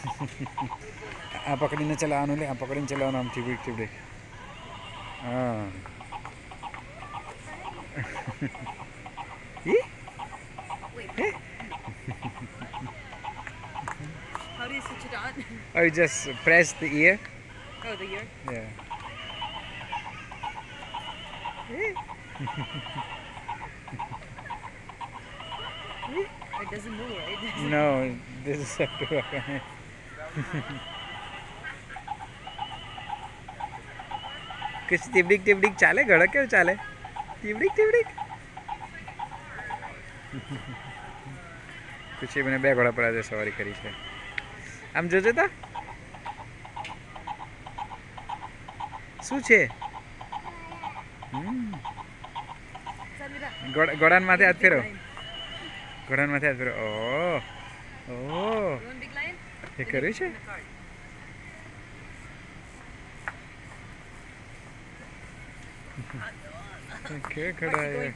આ પકડીને ચલાવવાનું લે, આ પકડીને ચલાવવાનું આમ ટીબડીક ટીબડીક. હા. ઈ? Wait. How do you switch it on? Oh, you just press the ear. Oh, the ear. Yeah. It doesn't move, right? No, this is up to कुछ टिबडिक टिबडिक चाले घड़ा क्यों चाले टिबडिक टिबडिक कुछ मैंने બે ઘોડા પર આજે સવારી કરી છે આમ જોજો તા શું છે ઘોડાન માથે હાથ ફેરો ઘોડાન માથે હાથ ફેરો ઓ ઓ એ કર્યું છે क्या खड़ा है